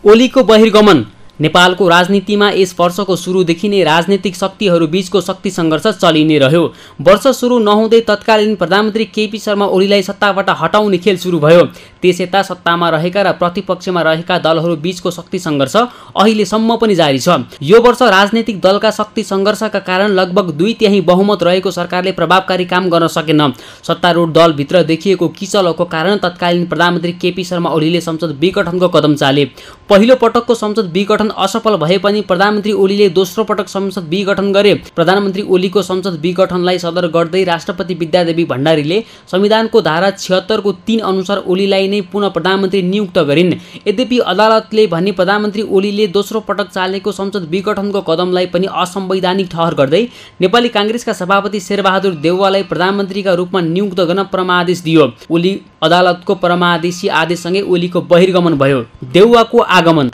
ओलीको बहिर्गमन। नेपालको राजनीतिमा यस वर्षको सुरुदेखि नै राजनीतिक शक्तिहरू बीचको शक्ति सङ्घर्ष चलि नै रह्यो। वर्ष सुरु नहुँदै तत्कालीन प्रधानमन्त्री केपी शर्मा ओलीलाई सत्ताबाट हटाउने खेल सुरु भयो। त्यसयता सत्तामा रहेका र प्रतिपक्षमा रहेका दलहरू बीचको शक्ति सङ्घर्ष अहिलेसम्म पनि जारी छ। यो वर्ष राजनीतिक दलका शक्ति सङ्घर्षका कारण लगभग 2/3 बहुमत रहेको सरकारले प्रभावकारी काम गर्न सकेन। सत्तारूढ दलभित्र देखिएको किचलोको कारण तत्कालीन प्रधानमन्त्री केपी शर्मा ओलीले संसद विघटनको कदम चाले। पहिलो पटकको संसद विघटन असफल भए पनि प्रधानमन्त्री ओलीले दोस्रो पटक संसद विघटन गरे। प्रधानमन्त्री ओलीको संसद विघटनलाई सदर गर्दै राष्ट्रपति विद्यादेवी भण्डारीले संविधानको धारा 76 को 3 अनुसार ओलीलाई नै पुनः प्रधानमन्त्री नियुक्त गरिन्। यद्यपि अदालतले भने प्रधानमन्त्री ओलीले दोस्रो पटक चालेको संसद विघटनको कदमलाई पनि असंवैधानिक ठहर गर्दै नेपाली कांग्रेसका सभापति शेरबहादुर देउवालाई प्रधानमन्त्रीका रूपमा नियुक्त गर्न परमादेश दियो। ओली अदालतको परमादेशी आदेशसँगै ओलीको बहिर्गमन भयो। देउवाको आगमन।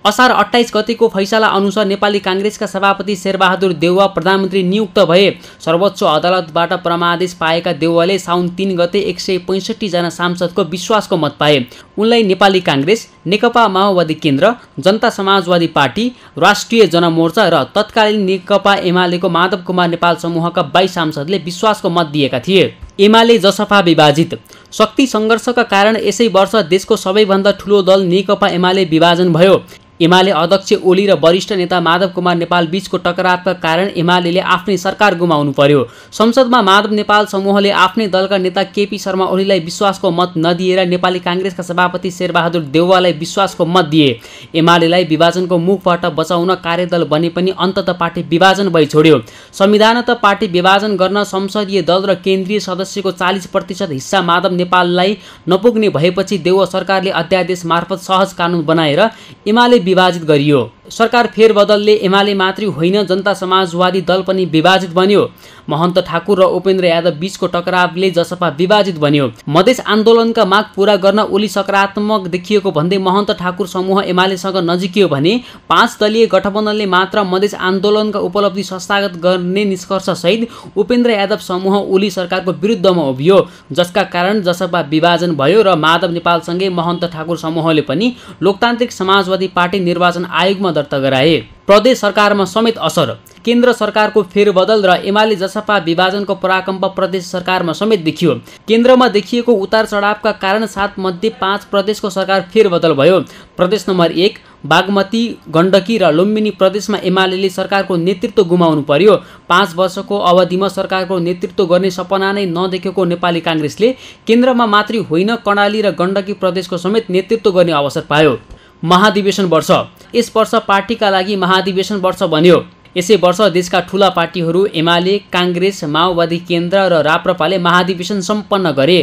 असार 28 गतेको फैसला अनुसार नेपाली कांग्रेसका सभापति शेरबहादुर देउवा प्रधानमन्त्री नियुक्त भए। सर्वोच्च अदालतबाट परमादेश पाएका देउवाले साउन 3 गते 165 जना सांसदको विश्वासको मत पाए। उनलाई नेपाली कांग्रेस, नेकपा माओवादी केन्द्र, जनता समाजवादी पार्टी, राष्ट्रिय जनमोर्चा र तत्कालीन नेकपा एमालेको माधव कुमार नेपाल समूहका 22 सांसदले विश्वासको मत दिएका थिए। एमाले जसपा विभाजित। शक्ति सङ्घर्षका कारण यसै वर्ष देशको सबैभन्दा ठूलो दल नेकपा एमाले विभाजन भयो। एमाले अध्यक्ष ओली र वरिष्ठ नेता माधव कुमार नेपाल बीचको टकरावका कारण एमाले आफ्नै सरकार गुमाउनु पर्यो। संसदमा माधव नेपाल समूहले आफ्नै दलका नेता केपी शर्मा ओलीलाई विश्वासको मत नदिएर नेपाली कांग्रेसका सभापति शेरबहादुर देउवालाई विश्वासको मत दिए। एमालेलाई विभाजनको मुखबाट बचाउन कार्यदल बने पनि अन्ततः पार्टी विभाजन भई छोड्यो। संविधानतः पार्टी विभाजन गर्न संसदीय दल र केन्द्रीय सदस्यको 40% हिस्सा माधव नेपाललाई नपुग्ने भएपछि देउवा सरकारले अध्यादेश मार्फत सहज कानुन बनाएर एमाले विभाजित गरियो। सरकार फेरबदलले एमाले मात्रै होइन जनता समाजवादी दल पनि विभाजित बन्यो। महन्त ठाकुर र उपेन्द्र यादव बीचको टकरावले जसपा विभाजित बन्यो। मधेस आन्दोलनका माग पूरा गर्न ओली सकारात्मक देखिएको भन्दै महन्त ठाकुर समूह एमालेसँग नजिकियो भने 5 दलीय गठबन्धनले मात्र मधेस आन्दोलनका उपलब्धि संस्थागत गर्ने निष्कर्षसहित उपेन्द्र यादव समूह ओली सरकारको विरुद्धमा उभियो, जसका कारण जसपा विभाजन भयो र माधव नेपालसँगै महन्त ठाकुर समूहले पनि लोकतान्त्रिक समाजवादी पार्टी निर्वाचन आयोगमा दर्ता गराए। प्रदेश सरकारमा समेत असर। केन्द्र सरकारको फेरबदल र एमाले जसपा विभाजनको पराकम्प प्रदेश सरकारमा समेत देखियो। केन्द्रमा देखिएको उतार चढावका कारण 7 मध्ये 5 प्रदेशको सरकार फेरबदल भयो। प्रदेश नम्बर 1 बागमती, गण्डकी र लुम्बिनी प्रदेशमा एमाले सरकारको नेतृत्व गुमाउनु पर्यो। 5 वर्षको अवधिमा सरकारको नेतृत्व गर्ने सपना नै नदेखेको नेपाली कांग्रेसले केन्द्रमा मात्रै होइन कर्णाली र गण्डकी प्रदेशको समेत नेतृत्व गर्ने अवसर पायो। महाधिवेशन वर्ष। यस वर्ष पार्टीका लागि महाधिवेशन वर्ष बन्यो। यसै वर्ष देशका ठूला पार्टीहरू एमाले, कांग्रेस, माओवादी केन्द्र र राप्रपाले महाधिवेशन सम्पन्न गरे।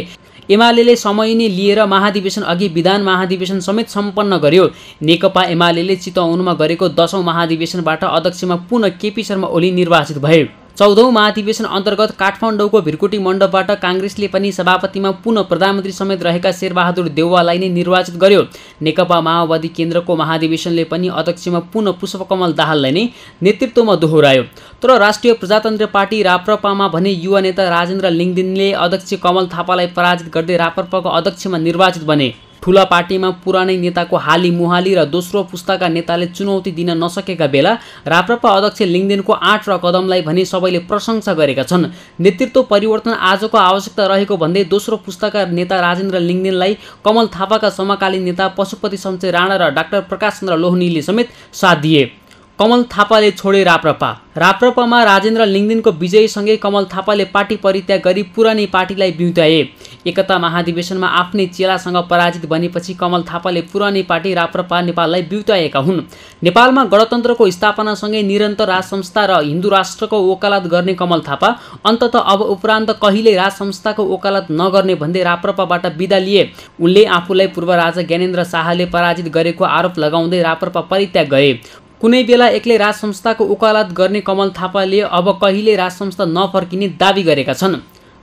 एमाले समय नै लिएर महाधिवेशन अघि विधान महाधिवेशन समेत सम्पन्न गर्यो। नेकपा एमाले चितवनमा गरेको 10औं महाधिवेशनबाट अध्यक्षमा पुनः केपी शर्मा ओली निर्वाचित भए। 14औं महाधिवेशन अन्तर्गत काठमाडौँको भिरकुटी मण्डपबाट कांग्रेसले पनि सभापतिमा पुनः प्रधानमन्त्री समेत रहेका शेरबहादुर देउवालाई नै निर्वाचित गर्यो। नेकपा माओवादी केन्द्रको महाधिवेशनले पनि अध्यक्षमा पुनः पुष्पकमल दाहाललाई नै नेतृत्वमा दोहोऱ्यायो। तर राष्ट्रिय प्रजातन्त्र पार्टी राप्रपामा भने युवा नेता राजेन्द्र लिङदेनले अध्यक्ष कमल थापालाई पराजित गर्दै राप्रपाको अध्यक्षमा निर्वाचित बने। ठूला पार्टीमा पुरानै नेताको हाली मुहाली र दोस्रो पुस्ताका नेताले चुनौती दिन नसकेका बेला राप्रपा अध्यक्ष लिङदेनको आँट र कदमलाई भने सबैले प्रशंसा गरेका छन्। नेतृत्व परिवर्तन आजको आवश्यकता रहेको भन्दै दोस्रो पुस्ताका नेता राजेन्द्र लिङदेनलाई कमल थापाका समकालीन नेता पशुपति शमशेर राणा र डाक्टर प्रकाश चन्द्र लोहनीले समेत साथ दिए। कमल थापाले छोडे राप्रपा। राप्रपामा राजेन्द्र लिङदेनको विजयसँगै कमल थापाले पार्टी परित्याग गरी पुरानै पार्टीलाई बिउत्याए। एकता महाधिवेशनमा आफ्नै चेलासँग पराजित बनेपछि कमल थापाले पुरानै पार्टी राप्रपा नेपाललाई बिउत्याएका हुन्। नेपालमा गणतन्त्रको स्थापनासँगै निरन्तर राज संस्था र हिन्दू राष्ट्रको वकालत गर्ने कमल थापा अन्ततः अब उपरान्त कहिल्यै राज संस्थाको वकालत नगर्ने भन्दै राप्रपाबाट बिदा लिए। उनले आफूलाई पूर्व राजा ज्ञानेन्द्र शाहले पराजित गरेको आरोप लगाउँदै राप्रपा परित्याग गरे। कुनै बेला एक्लै राज संस्थाको वकालत गर्ने कमल थापाले अब कहिल्यै राज संस्था नफर्किने दाबी गरेका छन्।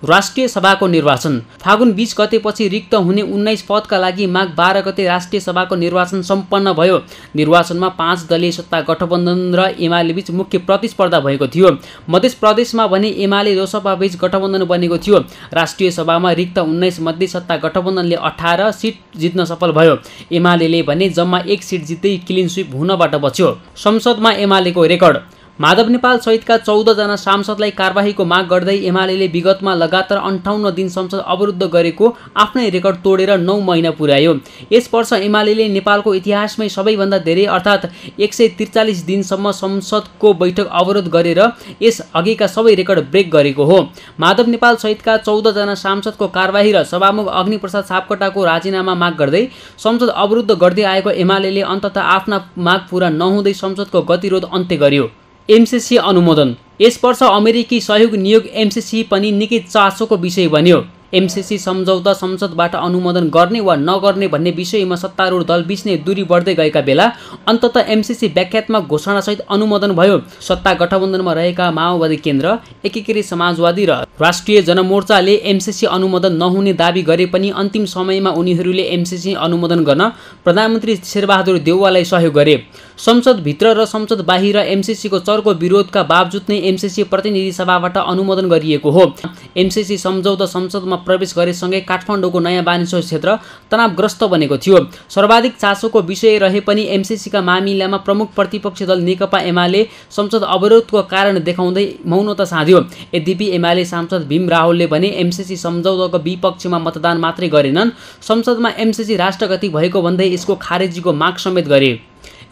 राष्ट्रिय सभाको निर्वाचन। फागुन 20 गतेपछि रिक्त हुने 19 पदका लागि माघ 12 गते राष्ट्रिय सभाको निर्वाचन सम्पन्न भयो। निर्वाचनमा 5 दलीय सत्ता गठबन्धन र एमाले बीच मुख्य प्रतिस्पर्धा भएको थियो। मध्य प्रदेशमा भने एमाले लोसपा बीच गठबन्धन बनेको थियो। राष्ट्रिय सभामा रिक्त 19 मध्ये सत्ता गठबन्धनले 18 सिट जित्न सफल भयो। एमाले भने जम्मा 1 सिट जित्दै क्लिन स्विप हुनबाट बच्यो। संसदमा एमालेको रेकर्ड। माधव नेपाल सहितका 14 जना सांसदलाई कारबाहीको माग गर्दै एमाले विगतमा लगातार 58 दिन संसद अवरुद्ध गरेको आफ्नै रेकर्ड तोडेर 9 महिना पुर्यायो। यस वर्ष एमाले नेपालको इतिहासमै सबैभन्दा धेरै अर्थात् 143 दिनसम्म संसदको बैठक अवरोध गरेर यस अघिका सबै रेकर्ड ब्रेक गरेको हो। माधव नेपाल सहितका 14 जना सांसदको कारबाही र सभामुख अग्निप्रसाद सापकोटाको राजीनामा माग गर्दै संसद अवरुद्ध गर्दै आएको एमाले अन्ततः आफ्ना माग पूरा नहुँदै संसदको गतिरोध अन्त्य गर्यो। एमसीसी अनुमोदन। यस वर्ष अमेरिकी सहयोग नियोग एमसीसी पनि निकै चासोको विषय बन्यो। एमसीसी सम्झौता संसदबाट अनुमोदन गर्ने वा नगर्ने भन्ने विषयमा सत्तारूढ दल बीच नै दूरी बढ्दै गएका बेला अन्ततः एमसीसी व्याख्यात्मक घोषणासहित अनुमोदन भयो। सत्ता गठबन्धनमा रहेका माओवादी केन्द्र, एकीकृत समाजवादी र राष्ट्रिय जनमोर्चाले एमसीसी अनुमोदन नहुने दाबी गरे पनि अन्तिम समयमा उनीहरूले एमसीसी अनुमोदन गर्न प्रधानमन्त्री शेरबहादुर देउवालाई सहयोग गरे। संसदभित्र र संसद बाहिर एमसीसीको चर्को विरोधका बावजुद नै एमसीसी प्रतिनिधि सभाबाट अनुमोदन गरिएको हो। एमसीसी सम्झौता संसदमा प्रवेश गरेसँगै काठमाडौँको नयाँ वाणिज्य क्षेत्र तनावग्रस्त बनेको थियो। सर्वाधिक चासोको विषय रहे पनि एमसीसीका मामिलामा प्रमुख प्रतिपक्षी दल नेकपा एमाले संसद अवरोधको कारण देखाउँदै मौनता साध्यो। यद्यपि एमाले सांसद भीम रावलले भने एमसीसी सम्झौताको विपक्षमा मतदान मात्रै गरेनन्, संसदमा एमसीसी राष्ट्रगति भएको भन्दै यसको खारेजीको माग समेत गरे।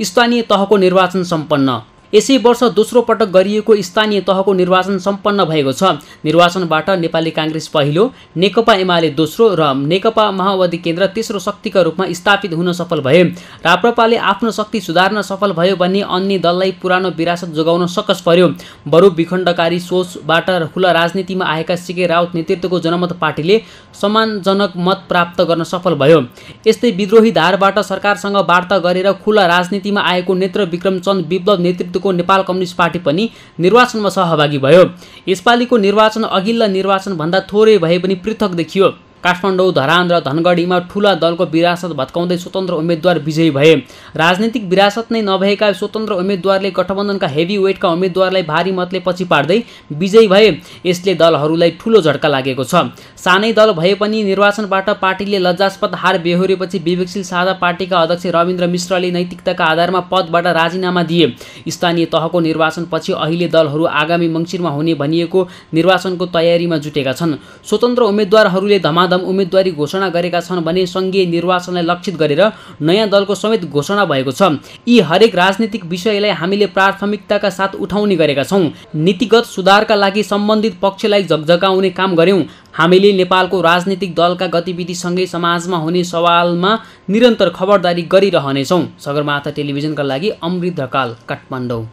स्थानीय तहको निर्वाचन सम्पन्न। यसै वर्ष दोस्रो पटक गरिएको स्थानीय तहको निर्वाचन सम्पन्न भएको छ। निर्वाचनबाट नेपाली कांग्रेस पहिलो, नेकपा एमाले दोस्रो र नेकपा माओवादी केन्द्र तेस्रो शक्तिका रूपमा स्थापित हुन सफल भए। राप्रपाले आफ्नो शक्ति सुधार्न सफल भयो भने अन्य दललाई पुरानो विरासत जोगाउन सकस पर्यो। बरु विखण्डकारी सोचबाट खुला राजनीतिमा आएका सीके राउत नेतृत्वको जनमत पार्टीले सम्मानजनक मत प्राप्त गर्न सफल भयो। यस्तै विद्रोही धारबाट सरकारसँग वार्ता गरेर खुला राजनीतिमा आएको नेत्र विक्रम चन्द विप्लव नेतृत्व को नेपाल कम्युनिस्ट पार्टी पनि निर्वाचनमा सहभागी भयो। यसपालिको निर्वाचन अघिल्ला निर्वाचन भन्दा थोरै भए पनि पृथक देखियो। काठमाडौँ, धरान र धनगढीमा ठूला दलको विरासत भत्काउँदै स्वतन्त्र उम्मेद्वार विजयी भए। राजनीतिक विरासत नै नभएका स्वतन्त्र उम्मेद्वारले गठबन्धनका हेभी वेटका उम्मेद्वारलाई भारी मतले पछि पार्दै विजयी भए। यसले दलहरूलाई ठूलो झट्का लागेको छ। सानै दल भए पनि निर्वाचनबाट पार्टीले लज्जास्पद हार बेहोरेपछि विवेकशील साझा पार्टीका अध्यक्ष रविन्द्र मिश्रले नैतिकताका आधारमा पदबाट राजीनामा दिए। स्थानीय तहको निर्वाचनपछि अहिले दलहरू आगामी मङ्सिरमा हुने भनिएको निर्वाचनको तयारीमा जुटेका छन्। स्वतन्त्र उम्मेद्वारहरूले उम्मेदवारी घोषणा गरेका छन् भने संघीय निर्वाचनलाई लक्षित गरेर नयाँ दलको समेत घोषणा भएको छ। यी हरेक राजनीतिक विषयलाई हामीले प्राथमिकताका साथ उठाउने गरेका छौँ। नीतिगत सुधारका लागि सम्बन्धित पक्षलाई झकझकाउने काम गर्यौं। हामीले नेपालको राजनीतिक दलका गतिविधिसँगै समाजमा हुने सवालमा निरन्तर खबरदारी गरिरहनेछौँ। सगरमाथा टेलिभिजनका लागि अमृत ढकाल, काठमाडौँ।